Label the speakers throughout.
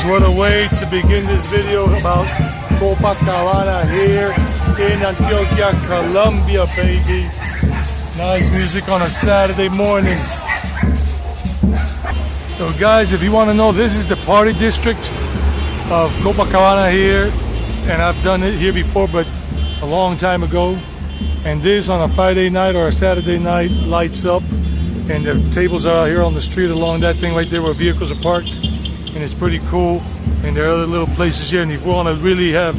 Speaker 1: what a way to begin this video about Copacabana here in Antioquia, Colombia, baby. Nice music on a Saturday morning. So guys, if you want to know, this is the party district of Copacabana here, and I've done it here before, but a long time ago. And this on a Friday night or a Saturday night lights up, and the tables are out here on the street along that thing right there where vehicles are parked, and it's pretty cool. And there are other little places here, and if you want to really have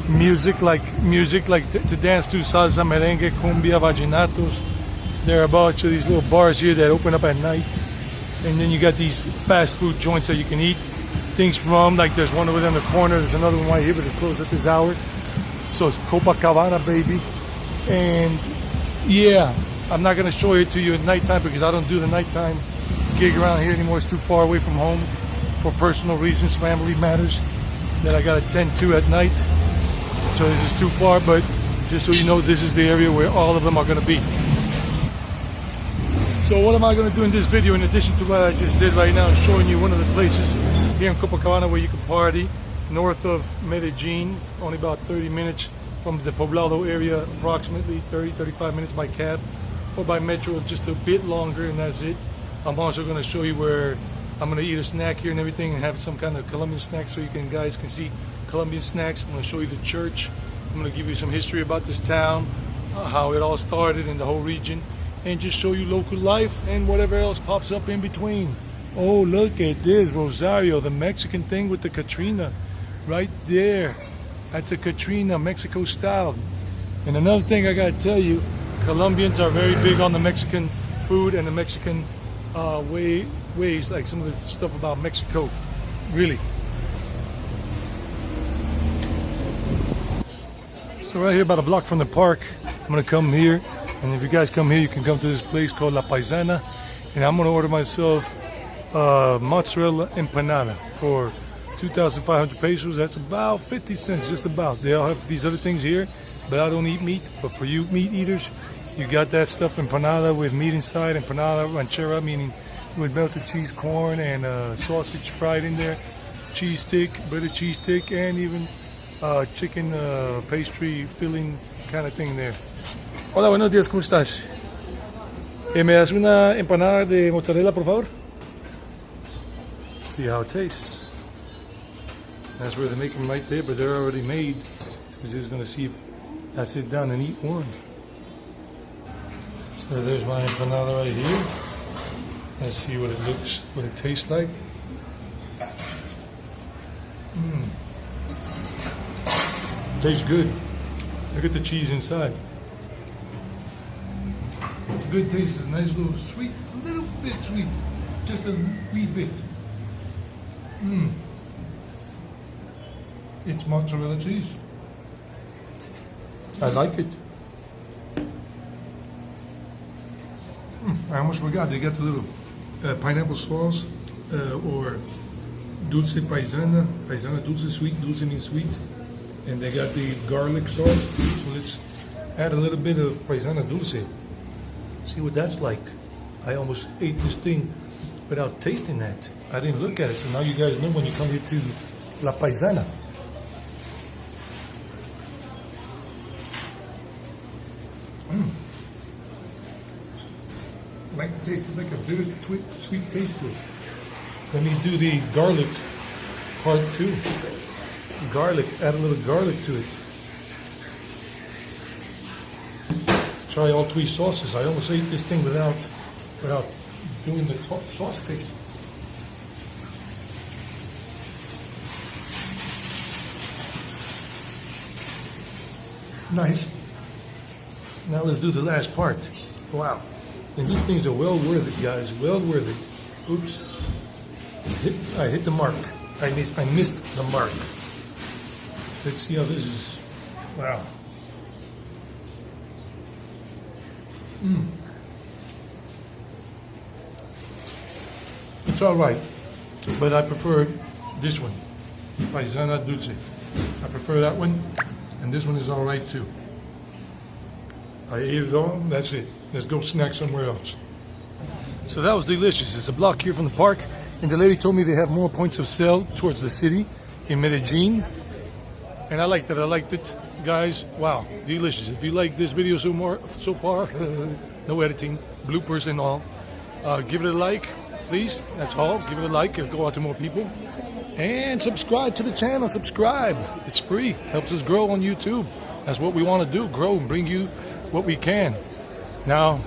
Speaker 1: music like to dance to, salsa, merengue, cumbia, vallenatos, there are a bunch of these little bars here that open up at night. And then you got these fast food joints that you can eat things from, like there's one over there in the corner, there's another one right here, but it's closed at this hour. So it's Copacabana, baby. And yeah, I'm not gonna show it to you at nighttime because I don't do the nighttime gig around here anymore. It's too far away from home for personal reasons, family matters that I gotta tend to at night. So this is too far, but just so you know, this is the area where all of them are gonna be. So what am I gonna do in this video in addition to what I just did right now, showing you one of the places here in Copacabana where you can party, north of Medellin, only about 30 minutes from the Poblado area, approximately 30-35 minutes by cab, or by metro just a bit longer, and that's it. I'm also going to show you where I'm going to eat a snack here and everything, and have some kind of Colombian snack so you guys can see Colombian snacks. I'm going to show you the church. I'm going to give you some history about this town, how it all started in the whole region, and just show you local life and whatever else pops up in between. Oh, look at this, Rosario, the Mexican thing with the Katrina right there. That's a Katrina, Mexico style. And another thing I gotta tell you, Colombians are very big on the Mexican food and the Mexican ways, like some of the stuff about Mexico, really. So right here about a block from the park, I'm gonna come here, and if you guys come here, you can come to this place called La Paisana, and I'm gonna order myself mozzarella empanada for 2,500 pesos. That's about 50 cents, just about. They all have these other things here, but I don't eat meat. But for you meat eaters, you got that stuff, empanada with meat inside, empanada ranchera, meaning with melted cheese, corn, and sausage fried in there, cheese stick, butter cheese stick, and even chicken pastry filling kind of thing there. Hola, buenos días, ¿cómo estás? ¿Me das una empanada de mozzarella, por favor? See how it tastes. That's where they make them right there, but they're already made. So he's going to see if I sit down and eat one. So there's my empanada right here. Let's see what it tastes like. Tastes good. Look at the cheese inside. It's a good taste. It's a nice little sweet, a little bit sweet, just a wee bit. It's mozzarella cheese. I like it. I almost forgot, they got the little pineapple sauce or dulce paisana. Paisana dulce, sweet. Dulce means sweet. And they got the garlic sauce. So let's add a little bit of paisana dulce. See what that's like. I almost ate this thing without tasting that. I didn't look at it, so now you guys know when you come here to La Paisana. Like the taste is like a bitter, sweet taste to it. Let me do the garlic part too. Garlic, add a little garlic to it. Try all three sauces. I almost ate this thing without doing the sauce taste. Nice. Now let's do the last part. Wow. And these things are well worth it, guys. Well worth it. Oops. I hit the mark. I missed the mark. Let's see how this is. Wow. It's all right, but I prefer this one, Paisana Dulce. I prefer that one, and this one is all right too. I ate it all, that's it. Let's go snack somewhere else. So that was delicious. It's a block here from the park, And the lady told me they have more points of sale towards the city in Medellin. And I liked it. I liked it. Guys, wow, delicious. If you like this video so far, no editing, bloopers and all, give it a like, please. That's all. Give it a like. It'll go out to more people. And subscribe to the channel. Subscribe. It's free. Helps us grow on YouTube. That's what we want to do, grow and bring you what we can. Now,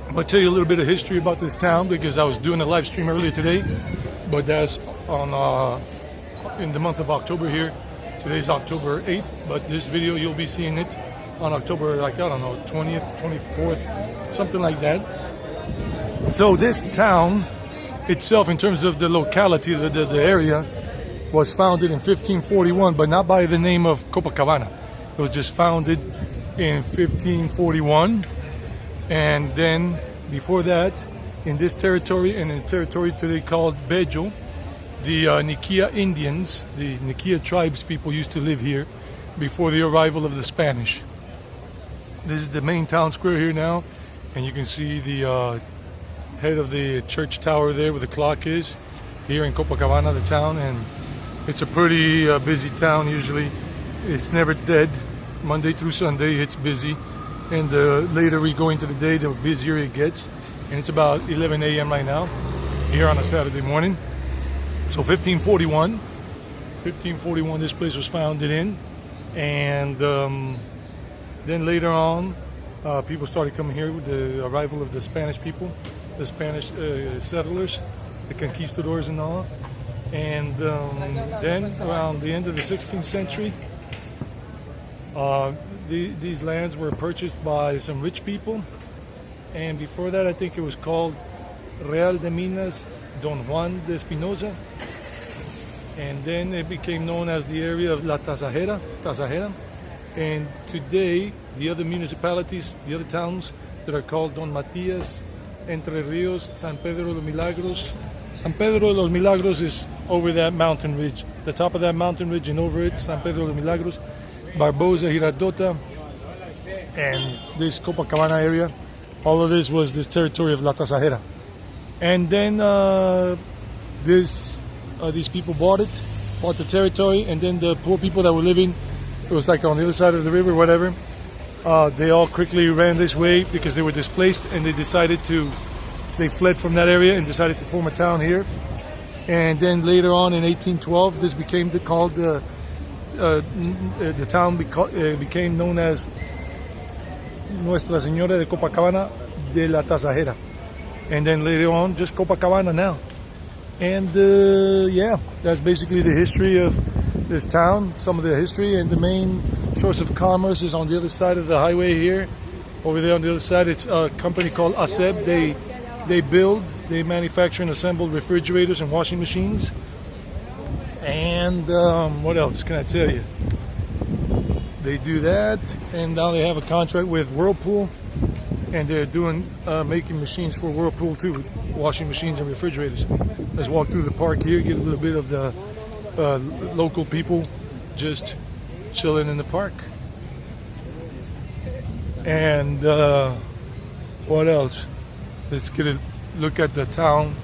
Speaker 1: I'm going to tell you a little bit of history about this town because I was doing a live stream earlier today, but that's on in the month of October here. Today's October 8th, but this video you'll be seeing it on October, like, I don't know, 20th, 24th, something like that. So this town itself, in terms of the locality, the area, was founded in 1541, but not by the name of Copacabana. It was just founded in 1541, and then before that, in this territory and in a territory today called Bello, the Niquia Indians, the Niquia tribes people used to live here before the arrival of the Spanish. This is the main town square here now, and you can see the head of the church tower there where the clock is, here in Copacabana, the town, and it's a pretty busy town usually. It's never dead. Monday through Sunday it's busy, and the later we go into the day, the busier it gets. And it's about 11 a.m. right now, here on a Saturday morning. So 1541, this place was founded in, and then later on, people started coming here with the arrival of the Spanish people, the Spanish settlers, the conquistadors and all. And then around the end of the 16th century, these lands were purchased by some rich people. And before that, I think it was called Real de Minas Don Juan de Espinosa. And then it became known as the area of La Tasajera. And today, the other municipalities, the other towns that are called Don Matias, Entre Rios, San Pedro de los Milagros. San Pedro de los Milagros is over that mountain ridge. The top of that mountain ridge, and over it, San Pedro de los Milagros, Barbosa, Girardota, and this Copacabana area. All of this was this territory of La Tasajera. And then these people bought the territory, and then the poor people that were living, it was like on the other side of the river, whatever, they all quickly ran this way because they were displaced, and they fled from that area and decided to form a town here. And then later on in 1812, this became the town became known as Nuestra Señora de Copacabana de la Tasajera. And then later on, just Copacabana now. And yeah, that's basically the history of this town, some of the history, and the main source of commerce is on the other side of the highway here. Over there on the other side, it's a company called ASEB. They manufacture and assemble refrigerators and washing machines. And what else can I tell you? They do that, and now they have a contract with Whirlpool, and they're doing making machines for Whirlpool too, washing machines and refrigerators. Let's walk through the park here, get a little bit of the local people just chilling in the park. And what else? Let's get a look at the town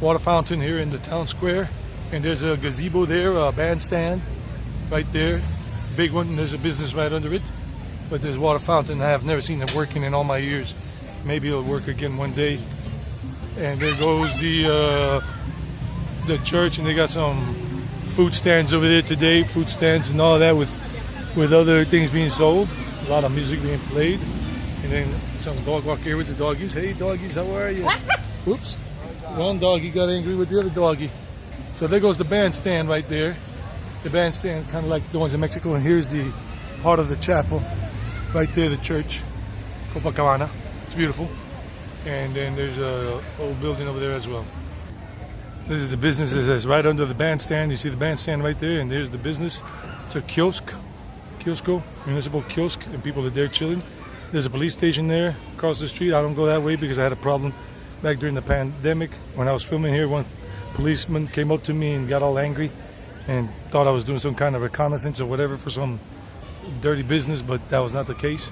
Speaker 1: water fountain here in the town square. And there's a gazebo there, a bandstand right there, big one, and there's a business right under it. But there's a water fountain. I have never seen it working in all my years. Maybe it'll work again one day. And there goes the church, and they got some food stands over there today, food stands and all that with other things being sold. A lot of music being played. And then some dog walk here with the doggies. Hey doggies, how are you? Whoops. One doggy got angry with the other doggy. So there goes the bandstand right there. The bandstand, kind of like the ones in Mexico. And here's the part of the chapel. Right there, the church, Copacabana. It's beautiful. And then there's a old building over there as well. This is the business that's right under the bandstand. You see the bandstand right there, and there's the business. It's a kiosco, municipal kiosk, and people are there chilling. There's a police station there across the street. I don't go that way because I had a problem back during the pandemic. When I was filming here, one policeman came up to me and got all angry and thought I was doing some kind of reconnaissance or whatever for some dirty business, but that was not the case.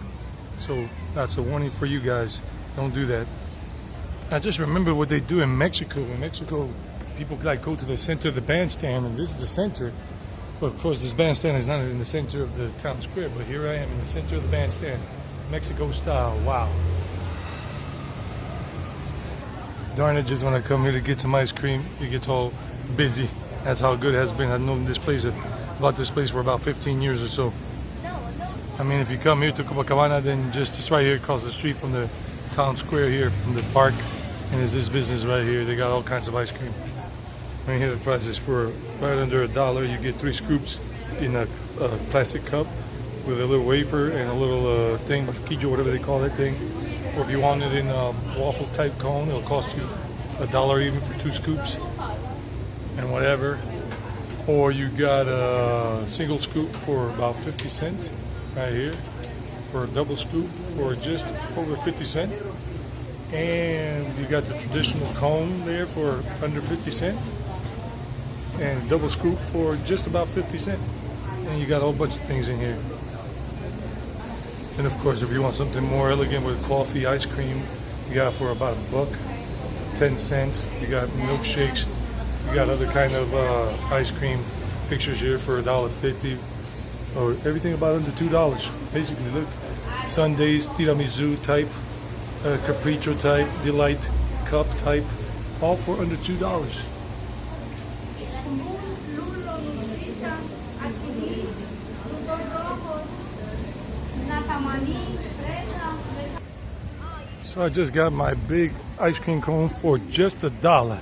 Speaker 1: So that's a warning for you guys. Don't do that. I just remember what they do in Mexico. In Mexico, people like go to the center of the bandstand, and this is the center. But of course, this bandstand is not in the center of the town square. But here I am in the center of the bandstand, Mexico style. Wow. Darn it! Just when I come here to get some ice cream, it gets all busy. That's how good it has been. I've known this place about this place for about 15 years or so. I mean, if you come here to Copacabana, then just right here across the street from the town square here, from the park, and there's this business right here. They got all kinds of ice cream. Right here, the price is for right under $1. You get 3 scoops in a plastic cup with a little wafer and a little thing, quijo, whatever they call that thing. Or if you want it in a waffle type cone, it'll cost you $1 even for 2 scoops and whatever. Or you got a single scoop for about 50 cents right here, or a double scoop for just over 50 cents. And you got the traditional cone there for under 50 cents, and double scoop for just about 50 cents. And you got a whole bunch of things in here. And of course, if you want something more elegant with coffee, ice cream, you got for about $1, 10 cents. You got milkshakes. You got other kind of ice cream fixtures here for $1.50, or everything about under $2. Basically, look, sundaes, tiramisu type, capriccio type, delight cup type, all for under $2. So I just got my big ice cream cone for just $1.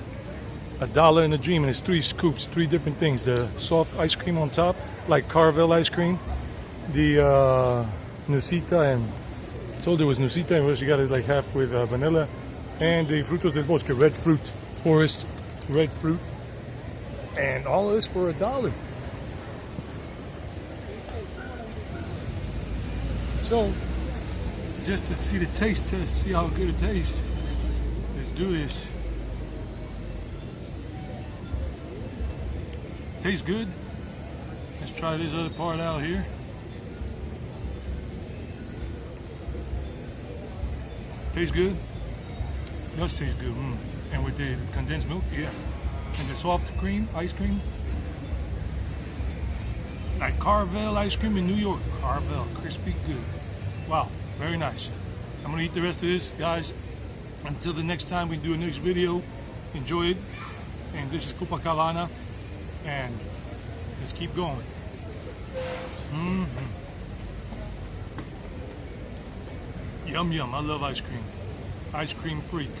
Speaker 1: $1 in a dream, and it's 3 scoops, 3 different things. The soft ice cream on top, like Carvel ice cream, the Nusita, and I told you it was Nusita, and you got it like half with vanilla, and the Frutos del Bosque, red fruit, forest red fruit, and all of this for $1. So, just to see the taste test, see how good it tastes, let's do this. Tastes good. Let's try this other part out here. Tastes good. Does taste good. And with the condensed milk, yeah. And the soft cream, ice cream. Like Carvel ice cream in New York. Carvel, crispy good. Wow, very nice. I'm gonna eat the rest of this, guys. Until the next time we do a next video, enjoy it. And this is Copacabana. And let's keep going. Yum yum, I love ice cream. Ice cream freak.